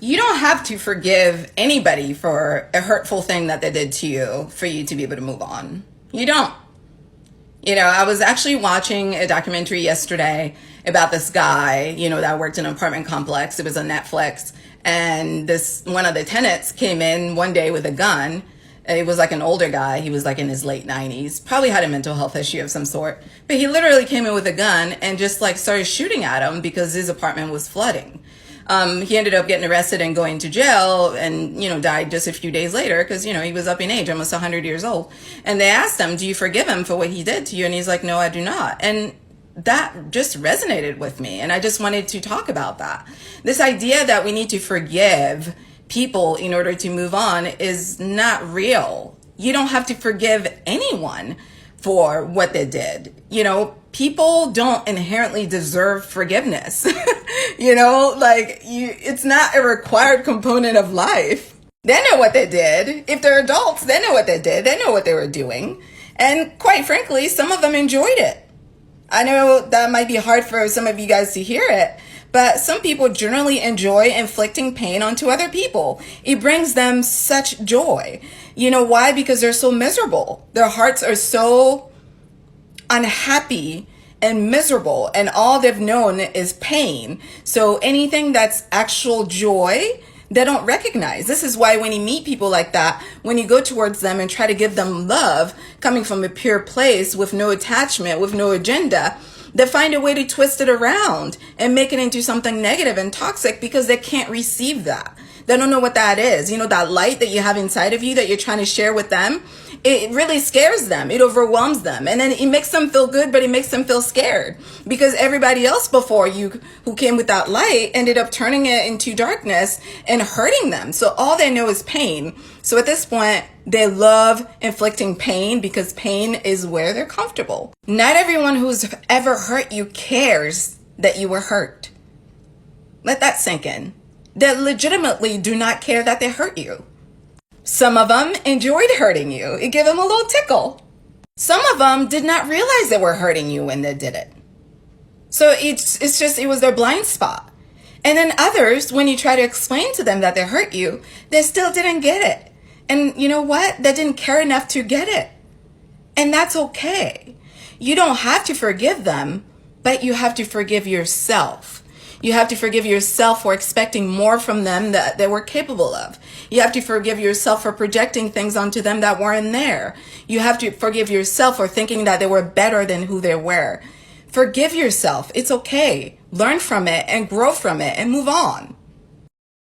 You don't have to forgive anybody for a hurtful thing that they did to you for you to be able to move on. You don't. You know, I was actually watching a documentary yesterday about this guy, you know, that worked in an apartment complex. It was on Netflix. And one of the tenants came in one day with a gun. It was like an older guy. He was like in his late 90s, probably had a mental health issue of some sort. But he literally came in with a gun and just like started shooting at him because his apartment was flooding. He ended up getting arrested and going to jail and, you know, died just a few days later because, you know, he was up in age, almost 100 years old. And they asked him, do you forgive him for what he did to you? And he's like, no, I do not. And that just resonated with me. And I just wanted to talk about that. This idea that we need to forgive people in order to move on is not real. You don't have to forgive anyone for what they did. You know, people don't inherently deserve forgiveness. You know, it's not a required component of life. They know what they did. If they're adults, they know what they did. They know what they were doing. And quite frankly, some of them enjoyed it. I know that might be hard for some of you guys to hear it, but some people generally enjoy inflicting pain onto other people. It brings them such joy. You know why? Because they're so miserable. Their hearts are so unhappy and miserable, and all they've known is pain. So anything that's actual joy, they don't recognize. This is why when you meet people like that, when you go towards them and try to give them love coming from a pure place with no attachment, with no agenda, they find a way to twist it around and make it into something negative and toxic because they can't receive that. They don't know what that is. You know, that light that you have inside of you that you're trying to share with them, it really scares them. It overwhelms them. And then it makes them feel good, but it makes them feel scared because everybody else before you who came with that light ended up turning it into darkness and hurting them. So all they know is pain. So at this point, they love inflicting pain because pain is where they're comfortable. Not everyone who's ever hurt you cares that you were hurt. Let that sink in. They legitimately do not care that they hurt you. Some of them enjoyed hurting you. It gave them a little tickle. Some of them did not realize they were hurting you when they did it. So it was their blind spot. And then others, when you try to explain to them that they hurt you, they still didn't get it. And you know what? They didn't care enough to get it. And that's okay. You don't have to forgive them, but you have to forgive yourself. You have to forgive yourself for expecting more from them that they were capable of. You have to forgive yourself for projecting things onto them that weren't there. You have to forgive yourself for thinking that they were better than who they were. Forgive yourself. It's okay. Learn from it and grow from it and move on.